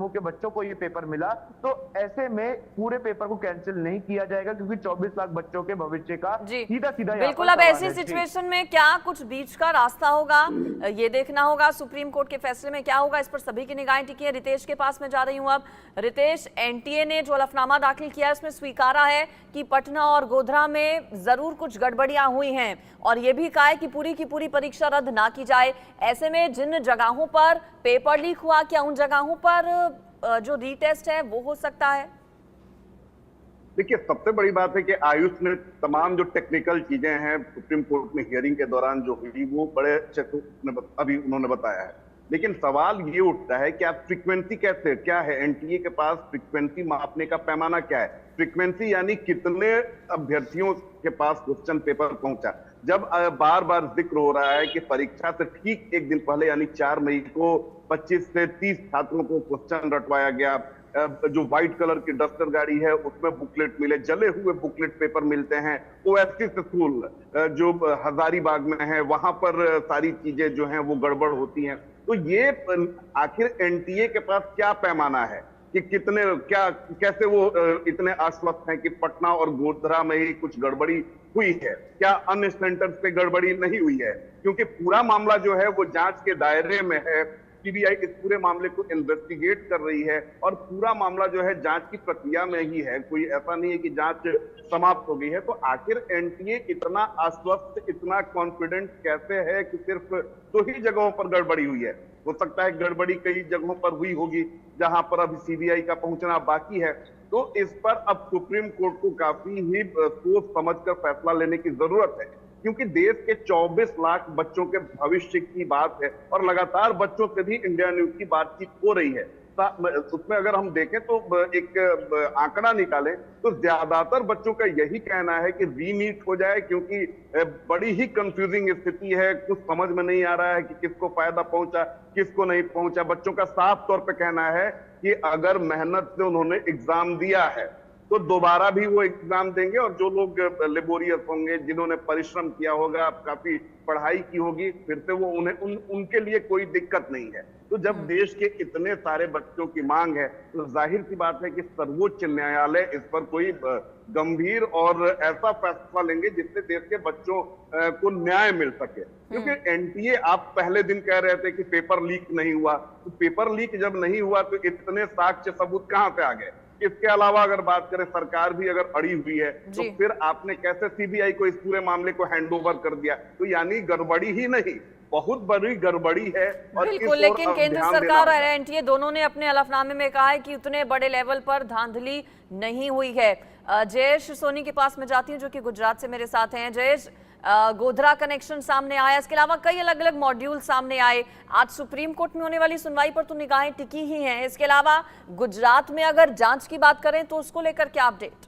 समूह के बच्चों को ये पेपर मिला, तो ऐसे में पूरे पेपर को कैंसिल नहीं किया जाएगा, क्योंकि 24 लाख बच्चों के भविष्य का सीधा सीधा बिल्कुल। अब ऐसी सिचुएशन में क्या कुछ बीच का रास्ता होगा, ये देखना होगा सुप्रीम कोर्ट के फैसले में क्या होगा, इस पर सभी की निगाहें टिकी है। रितेश के पास मैं जा रही हूं। अब रितेश, एनटीए ने जो हलफनामा दाखिल किया है उसमें स्वीकारा है कि पटना और गोधरा में जरूर कुछ गड़बड़ियां हुई हैं और ये भी कहा है कि पूरी परीक्षा रद्द ना की जाए। ऐसे में जिन जगहों पर पेपर लीक हुआ, क्या उन जगहों पर जो रीटेस्ट है वो हो सकता है? देखिए, सबसे बड़ी बात है कि आयुष ने तमाम जो टेक्निकल चीजें हैं सुप्रीम कोर्ट में हियरिंग के दौरान जो हुई वो बड़े अच्छे से अभी उन्होंने बताया है। लेकिन सवाल ये उठता है कि आप फ्रीक्वेंसी कैसे, क्या है एनटीए के पास फ्रीक्वेंसी मापने का पैमाना क्या है? फ्रीक्वेंसी यानी कितने अभ्यर्थियों के पास क्वेश्चन पेपर पहुंचा। जब बार बार जिक्र हो रहा है कि परीक्षा से ठीक एक दिन पहले यानी 4 मई को 25 से 30 छात्रों को क्वेश्चन रटवाया गया, जो व्हाइट कलर की डस्टर गाड़ी है उसमें बुकलेट मिले, जले हुए बुकलेट पेपर मिलते हैं, ओएससी स्कूल जो हजारीबाग में है वहां पर सारी चीजें जो हैं वो गड़बड़ होती हैं। तो ये आखिर एनटीए के पास क्या पैमाना है कि कितने, क्या, कैसे वो इतने आश्वस्त हैं कि पटना और गोधरा में ही कुछ गड़बड़ी हुई है? क्या अन्य सेंटर पे गड़बड़ी नहीं हुई है? क्योंकि पूरा मामला जो है वो जांच के दायरे में है। सीबीआई इस पूरे मामले को इन्वेस्टिगेट कर रही है और पूरा मामला जो है जांच की प्रक्रिया में ही है, कोई ऐसा नहीं है कि जांच समाप्त हो गई है। तो आखिर एनटीए इतना आश्वस्त, इतना कॉन्फिडेंट कैसे है कि सिर्फ 2 ही जगहों पर गड़बड़ी हुई है? हो सकता है गड़बड़ी कई जगहों पर हुई होगी जहां पर अभी सीबीआई का पहुंचना बाकी है। तो इस पर अब सुप्रीम कोर्ट को काफी ही सोच समझकर फैसला लेने की जरूरत है, क्योंकि देश के 24 लाख बच्चों के भविष्य की बात है और लगातार बच्चों से भी इंडिया न्यूज की बातचीत हो रही है। उसमें अगर हम देखें तो एक आंकड़ा निकालें तो ज्यादातर बच्चों का यही कहना है कि रीनीट हो जाए, क्योंकि बड़ी ही कंफ्यूजिंग स्थिति है, कुछ समझ में नहीं आ रहा है कि किसको फायदा पहुंचा किसको नहीं पहुंचा। बच्चों का साफ तौर पे कहना है कि अगर मेहनत से उन्होंने एग्जाम दिया है तो दोबारा भी वो एग्जाम देंगे, और जो लोग लेबोरियस होंगे, जिन्होंने परिश्रम किया होगा, काफी पढ़ाई की होगी, फिर से वो उनके लिए कोई दिक्कत नहीं है। तो जब देश के इतने सारे बच्चों की मांग है तो जाहिर सी बात है कि सर्वोच्च न्यायालय इस पर कोई गंभीर और ऐसा फैसला लेंगे जिससे देश के बच्चों को न्याय मिल सके। क्योंकि एनटीए, आप पहले दिन कह रहे थे कि पेपर लीक नहीं हुआ, तो पेपर लीक जब नहीं हुआ तो इतने साक्ष्य सबूत कहां से आ गए? इसके अलावा अगर बात करें, सरकार भी अगर अड़ी हुई है तो फिर आपने कैसे सीबीआई को इस पूरे मामले को हैंडओवर कर दिया? तो यानी गड़बड़ी ही नहीं, बहुत बड़ी गड़बड़ी है। और बिल्कुल, लेकिन केंद्र सरकार और एनटीए दोनों ने अपने हलफनामे में कहा है कि उतने बड़े लेवल पर धांधली नहीं हुई है। जयेश सोनी के पास मैं जाती हूँ जो कि गुजरात से मेरे साथ हैं। जयेश, गोधरा कनेक्शन सामने आया, इसके अलावा कई अलग अलग मॉड्यूल सामने आए। आज सुप्रीम कोर्ट में होने वाली सुनवाई पर तो निगाहें टिकी ही हैं। इसके अलावा गुजरात में अगर जांच की बात करें तो उसको लेकर क्या अपडेट?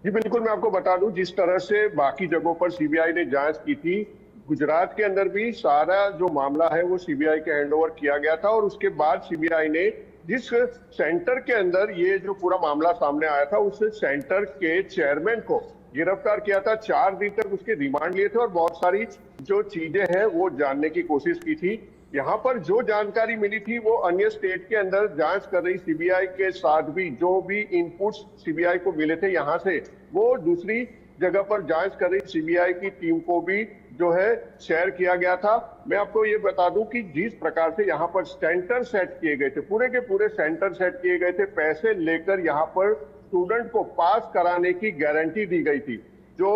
जी बिल्कुल, मैं आपको बता दूं, जिस तरह से बाकी जगहों पर सीबीआई ने जांच की थी, गुजरात के अंदर भी सारा जो मामला है वो सीबीआई के हैंडओवर किया गया था। और उसके बाद सीबीआई ने जिस सेंटर के अंदर ये जो पूरा मामला सामने आया था उस सेंटर के चेयरमैन को गिरफ्तार किया था। 4 दिन तक उसके रिमांड लिए थे और बहुत सारी जो चीजें हैं वो जानने की कोशिश की थी। यहाँ पर जो जानकारी मिली थी वो अन्य स्टेट के अंदर जांच कर रही सीबीआई के साथ भी जो भी इनपुट्स सीबीआई को मिले थे यहाँ से, वो दूसरी जगह पर जांच कर रही सीबीआई की टीम को भी जो है शेयर किया गया था। मैं आपको ये बता दूं कि जिस प्रकार से यहाँ पर सेंटर सेट किए गए थे, पूरे के पूरे सेंटर सेट किए गए थे, पैसे लेकर यहाँ पर स्टूडेंट को पास कराने की गारंटी दी गई थी। जो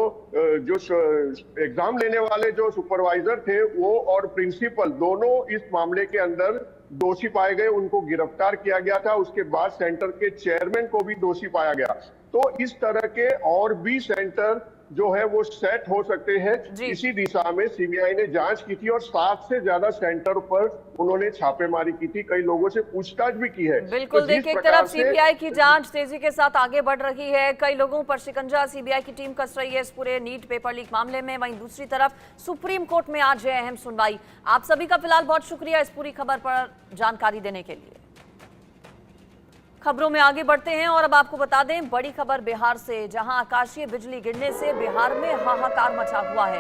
एग्जाम लेने वाले जो सुपरवाइजर थे वो और प्रिंसिपल दोनों इस मामले के अंदर दोषी पाए गए, उनको गिरफ्तार किया गया था। उसके बाद सेंटर के चेयरमैन को भी दोषी पाया गया। तो इस तरह के और भी सेंटर जो है वो सेट हो सकते हैं। इसी दिशा में सीबीआई ने जांच की थी और 7 से ज्यादा सेंटर पर उन्होंने छापेमारी की थी, कई लोगों से पूछताछ भी की है। बिल्कुल, देखिए एक तरफ सीबीआई की जांच तेजी के साथ आगे बढ़ रही है, कई लोगों पर शिकंजा सीबीआई की टीम कस रही है इस पूरे नीट पेपर लीक मामले में। वहीं दूसरी तरफ सुप्रीम कोर्ट में आज है अहम सुनवाई। आप सभी का फिलहाल बहुत शुक्रिया इस पूरी खबर पर जानकारी देने के लिए। खबरों में आगे बढ़ते हैं और अब आपको बता दें बड़ी खबर बिहार से, जहां आकाशीय बिजली गिरने से बिहार में हाहाकार मचा हुआ है।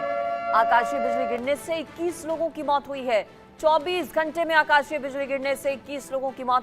आकाशीय बिजली गिरने से 21 लोगों की मौत हुई है। 24 घंटे में आकाशीय बिजली गिरने से 21 लोगों की मौत